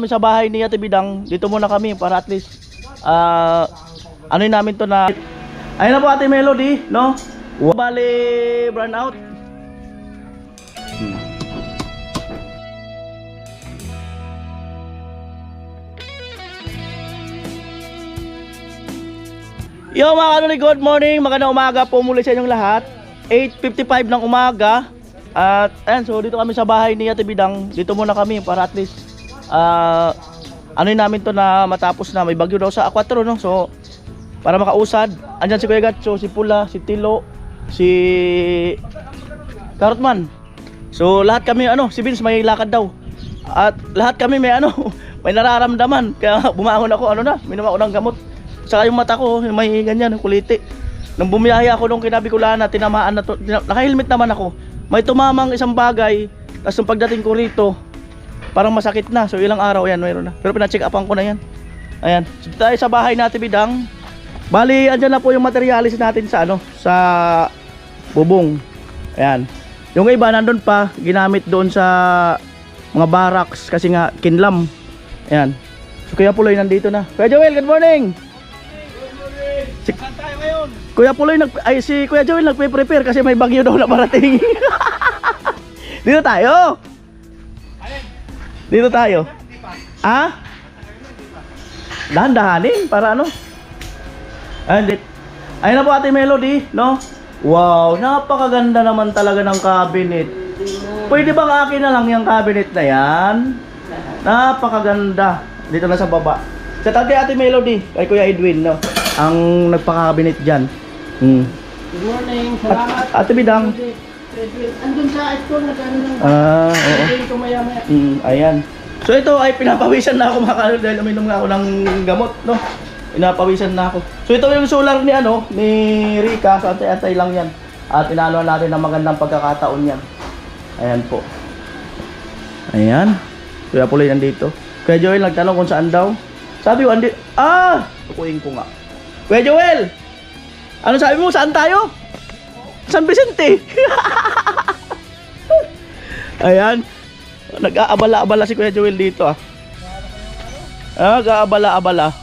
kami sa bahay ni Ate Bidang. Dito muna kami para at least ano yun namin to na. Ayun na po Ate Melody, no? Bali, burn out. Yo mga kanuli, good morning, magandang umaga po muli sa inyong lahat. 8:55 ng umaga. At ayan, so dito kami sa bahay ni Ate Bidang. Dito muna kami para at least ano yun namin to na matapos na. May bagyo daw sa A4, no? So para makausad, andyan si Kuya Gatso, si Pula, si Tilo, si Karotman. So lahat kami si Vince may lakad daw. At lahat kami may may nararamdaman. Kaya bumangon ako, minum ako ng gamot. Saka yung mata ko, may ganyan, kuliti. Nung bumiyaya ako nung Kinabicolana, tinamaan na to. Naka-helmet naman ako. May tumamang isang bagay. Tapos nung pagdating ko rito, parang masakit na. So ilang araw yan, mayroon na. Pero pina-check upan ko na yan. Ayan. So tayo sa bahay natin Bidang. Bali, andyan na po yung materialis natin sa sa bubong. Ayan. Yung iba nandun pa, ginamit doon sa mga barracks kasi nga kinlam. Ayan. So Kuya Puloy nandito na. Kuya Joel, good morning! Saan tayo ngayon? Kuya Puloy si Kuya Joel nagpe-prepare kasi may bagyo daw na parating. Dito tayo. Dito tayo. Ah? Dahan-dahanin para Ayun na po Ate Melody, no? Wow, napakaganda naman talaga ng cabinet. Pwede bang akin na lang yung cabinet na yan? Napakaganda. Dito na sa baba. Sa Ate Melody, kay Kuya Edwin, no? Ang nagpaka-cabinet dyan. Good morning, salamat. Ate Bidang. Andun sa school, nag-ano lang. Oo. Maya-maya. Ayan. So ito ay pinapawisan na ako mga kanol dahil uminom nga ako ng gamot, no? Pinapawisan na ako. So ito yung solar ni Rika. So antay-antay lang yan. At inaano natin ng magandang pagkakataon yan. Ayan po. Ayan. Kuya Puloy nandito. Kuya Joel nagtanong kung saan daw. Sabi ko, tukuin ko nga. Kuya Joel! Ano sabi mo? Saan tayo? San Vicente! Ayan. Nag-aabala-abala si Kuya Joel dito nag-aabala-abala.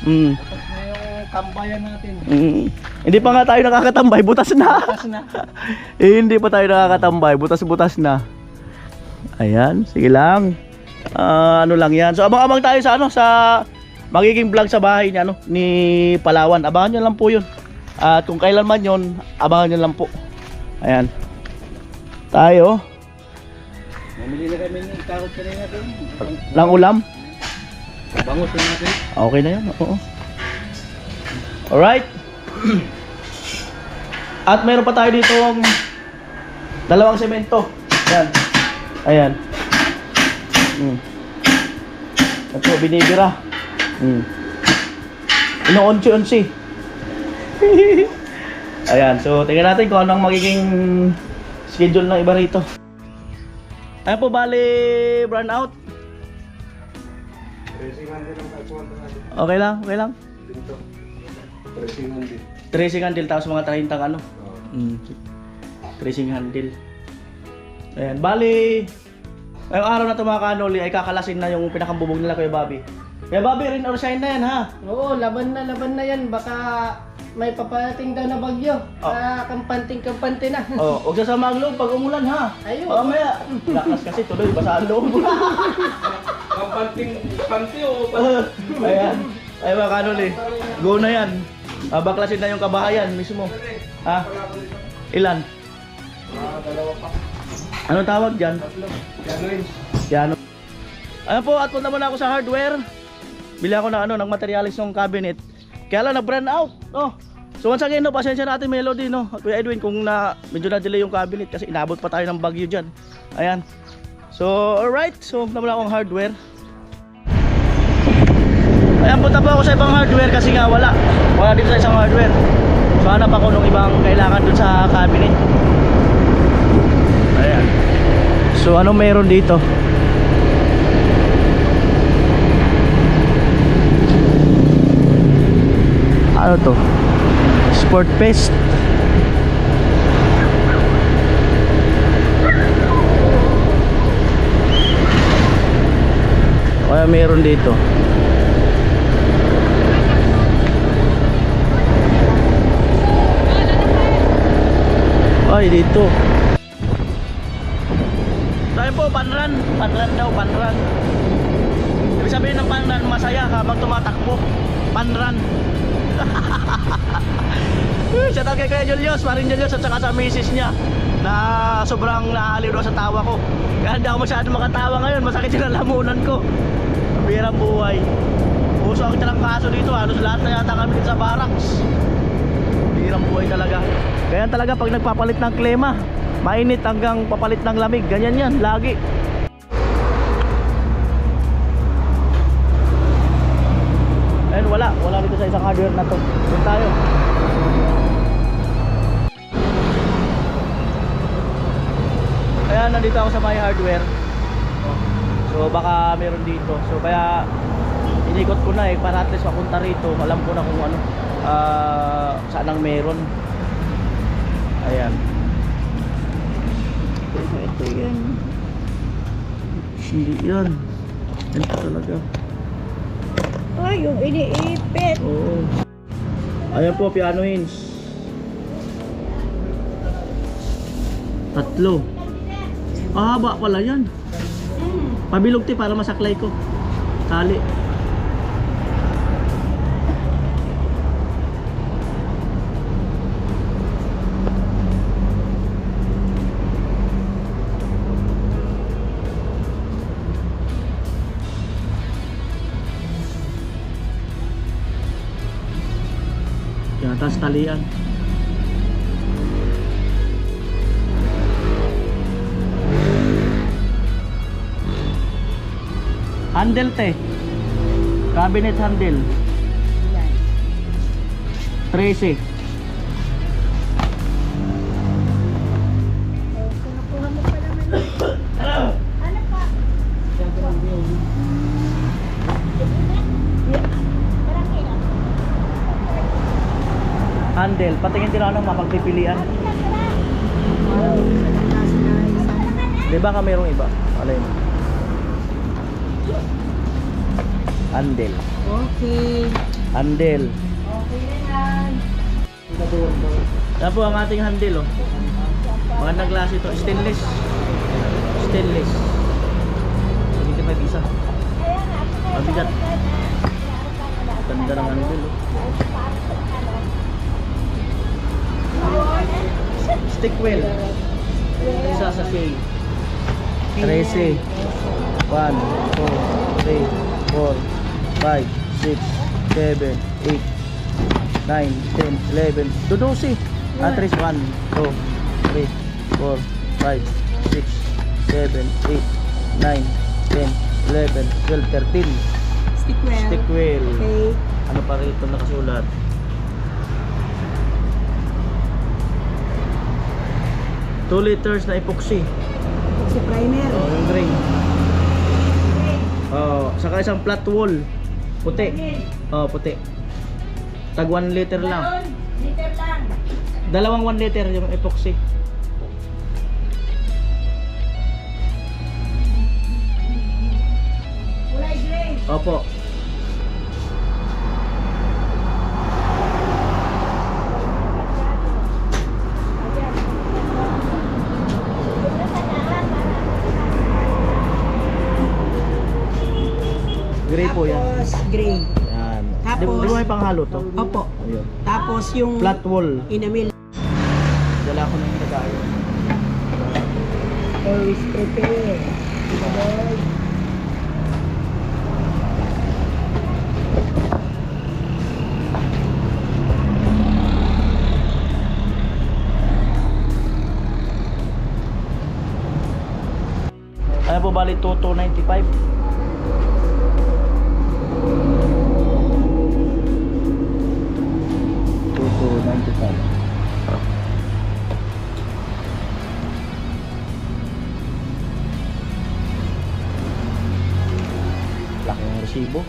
Tapos na yung tambayan natin. Hindi pa nga tayo nakakatambay, butas na. Butas na. Hindi pa tayo nakakatambay, butas-butas na. Ayan, sige lang. Ano lang yan. So abang-abang tayo sa magiging vlog sa bahay ni Palawan. Abangan nyo lang po yun. At kung kailan man yun, abangan nyo lang po. Ayan. Tayo. Mamili na kami ng takot kanina doon. Lang ulam. Bangus na natin. Okay na yun. Oo. Alright. At mayroon pa tayo dito dalawang semento. Ayan. Ayan. Ito, binibira. Ino-onsi-onsi. Ayan, so tingnan natin kung anong magiging schedule ng iba rito. Ayan po, bali burn out. Okay lang, okay lang. Tracing handle tapos mga 30 tracing handle. Ayan, bali ngayong araw na ito mga kanoli ay kakalasin na yung pinakambubog nila Kuya Bobby. Kuya Bobby, rain or shine na yan ha? Oo, laban na yan. Baka may paparating daw na bagyo. Kampanting-kampante na. Huwag sasama ang loob pag umulan ha? Ayun. Mamaya, lakas kasi tuloy, basa ang loob. Kampanting-kampante o? Ayan, ay mga kanoli, go na yan. Baklasin na yung kabahayan mismo. Ha? Ilan? Dalawa pa. Anong tawag dyan? Piano. Ayan po, at punta muna ako sa hardware. Bili ako ng materialis ng cabinet. Kaya lang nag-brand out. So once again, pasensya natin Melody, at Kuya Edwin kung medyo na-delay yung cabinet kasi inabot pa tayo ng bagyo dyan. Ayan. So alright, so punta muna akong hardware. Ayan, punta po ako sa ibang hardware kasi nga wala dito sa isang hardware. So hanap ako ng ibang kailangan dun sa cabinet. Ayan. So ano meron dito? Ano to? Sport Fest. Kaya meron dito. Ay, dito. Dahil po, panran. Panran daw, panran. Ibig sabihin ng panran, masaya habang tumatakbo. Panran. Shout out kay Kuya Julius, Maring Julius, at saka sa misis niya na sobrang naaliw daw sa tawa ko. Kaya hindi ako masyado makatawa ngayon, masakit yung lalamunan ko. Birang buhay. Puso ang talang kaso dito, halos lahat na yata kami dito sa barracks. Birang buhay talaga. Kaya talaga pag nagpapalit ng klima, mainit hanggang papalit ng lamig. Ganyan yan, lagi. Ayun, wala dito sa isang hardware na to. Doon tayo. Kaya nandito ako sa may hardware. So baka meron dito. So kaya inikot ko na para at least mapunta rito. Alam ko na kung ano saan ang meron. Ayan. Ito yan. Hindi yan. Ito talaga. Ay, yung iniipit. Oo. Ayan po, piano hinge. 3. Ah, haba pala yan. Pabilog para masaklay ko. Tali. Yan, tas talian. Handle te. Cabinet handle. 13. Kinukuha mo pa naman. Ano pa? Handle, patingin din ako ng mapagpipilian. Di ba ka mayroong iba? Alay mo. Handle. Okay. Handle. Okay na yan. Yan po ang ating handle, oh. Magandang klase ito. Stainless. Stainless. Hindi ka mag-isa. Mabigat. Ganda ng handle, oh. Stick wheel. Isa sa shade. 13. 1, 2, 3, 4, 5, 6, 7, 8, 9, 10, 11, 12. At least 1, 2, 3, 4, 5, 6, 7, 8, 9, 10, 11, 12, 13. Stick well. Stick wheel. Okay. Ano pa rito nakasulat? 2 liters na epoxy. Si primer. Oh, yung gray. Oh, saka isang flat wall. Puti. Oh, puti. Tag 1 liter lang. Liter lang. Dalawang 1 liter yung epoxy. Kulay gray. Opo. Gray po yan. Tapos gray. Yan. Tapos- Di mo may panghalo to? Opo. Ayun. Tapos yung Flat wall. inamil. Dala ko na yung nagayo. Always prepare. Ano po bali 2295? Laki ng resibo.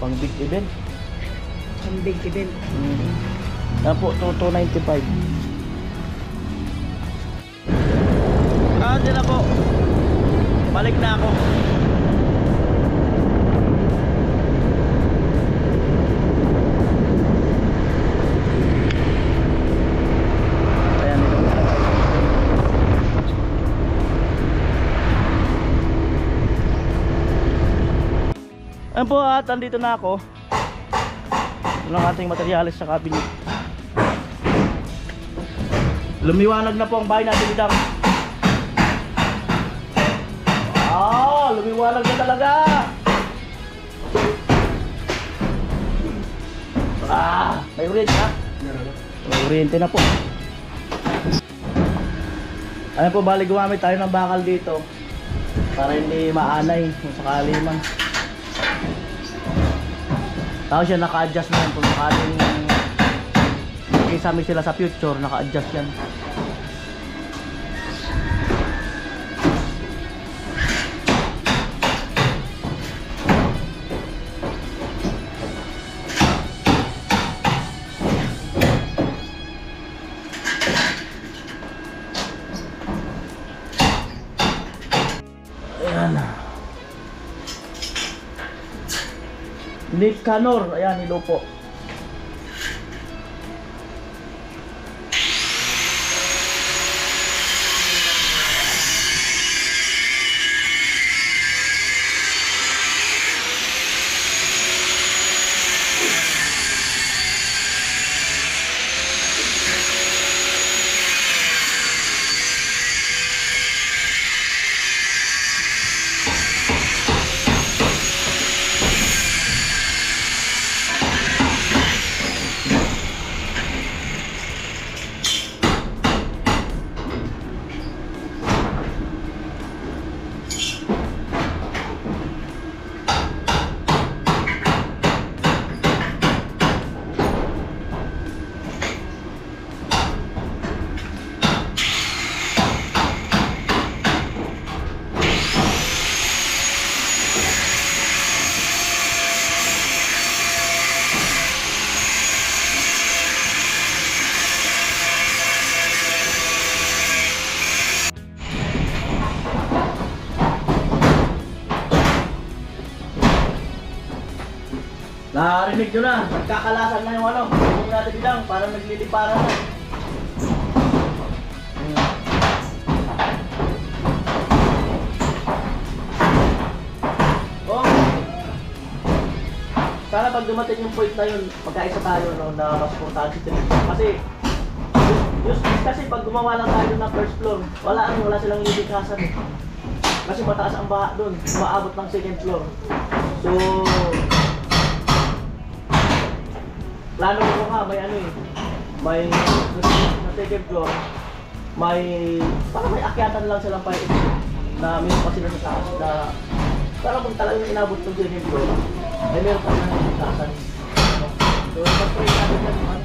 Pang big event. Ang big event. Yan po, 2295. Dyan na po. Balik na ako. Ayan po at andito na ako. Ito ang ating materialis sa cabinet. Lumiwanag na po ang bahay natin dito. Lumiwanag na talaga. May uryente ha? May uryente na po. Ayan po, bali gumamit tayo ng bakal dito para hindi maanay kung sakali man. Tapos yan, naka-adjust na yan kung sakaling makisami sila sa future, naka-adjust yan. Ayan. Nicanor, ayan, nilupo. Narinig nyo na, nagkakalasan na yung ano, huwag natin bilang, parang nagliliparan na. Oh. Sana pag dumating yung point na yun, pagkaisa tayo no, na mas importante sila. Kasi pag gumawa lang tayo ng first floor, wala silang lilikasan eh. Kasi mataas ang baha doon, umaabot ng second floor. So, plano ko nga, may ano eh, may na second floor, parang may akyatan lang silang pa na meron pa sila sa taas na parang kung talagang inabot ng second floor, ay meron pa sila ng tasan. So, pag-pray natin yan naman,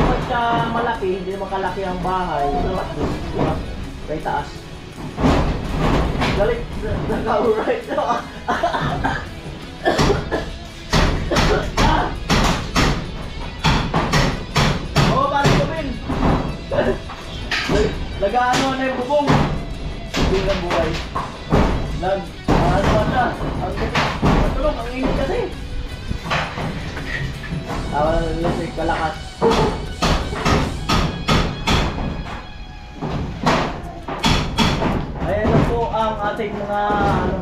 pagka malaki, hindi naman kalaki ang bahay, diba? Kay taas. Galing, naka-right na. Oo, parang kumin. Nag-ano na yung bubong. Hindi na buhay. Ano na? Ang tulong, ang init kasi. Tawa na electric kalakas. Ayan na po ang ating mga ano.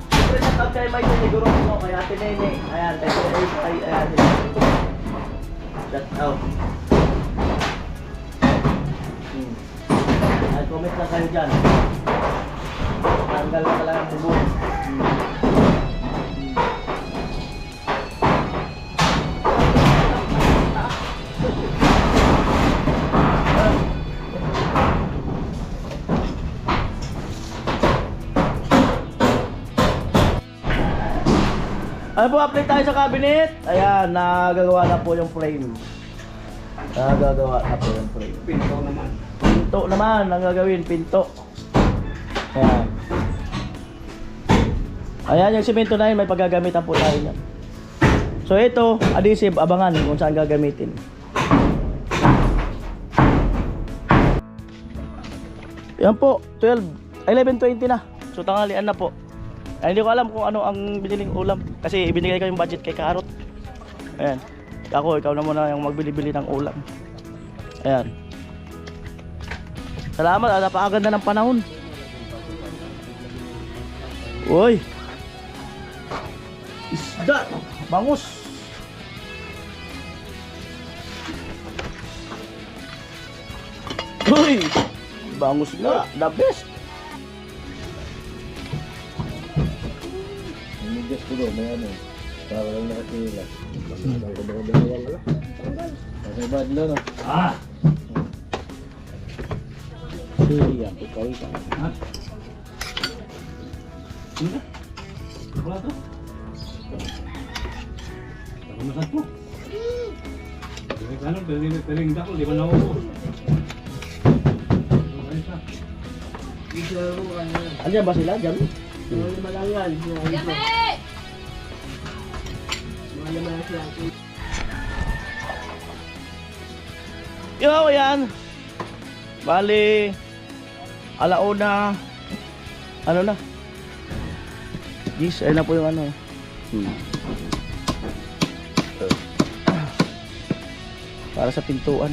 Siyempre shout out kay Mike Neguro no, kay Ate Nene. Ayan, kay ayan. Shout out. Ay, comment lang kayo dyan. Tanggal na talaga ang bubong. Ano po, update tayo sa cabinet. Ayan, nagagawa na po yung frame. Nagagawa na po yung frame. Pinto naman. Pinto naman, ang gagawin, pinto. Ayan. Ayan, yung simento na yun, may paggagamitan po tayo yan. So ito, adhesive, abangan kung saan gagamitin. Yan po, 11:20 na. So tanghalian na po. Ay, hindi ko alam kung ano ang biniling ulam kasi ibinigay ko yung budget kay Karot. Ayan. Ako, ikaw na muna yung magbili-bili ng ulam. Ayan. Salamat, napakaganda ng panahon. Uy. Isda, bangus. Uy, bangus nga, the best. Namigas ko doon, may ano. Para lang nakatila. Ang kadawal wala. Kasi bad lang ah. Ah. Siya, ikaw ito. Ha? Hindi. Wala to. Ako nakat po. Ano, piling dako, di ba nauubos? Andiyan ba sila? Diyan? Yo, yan. Bali, alauna. Ano na? Yes, ayun na po yung ano. Para sa pintuan.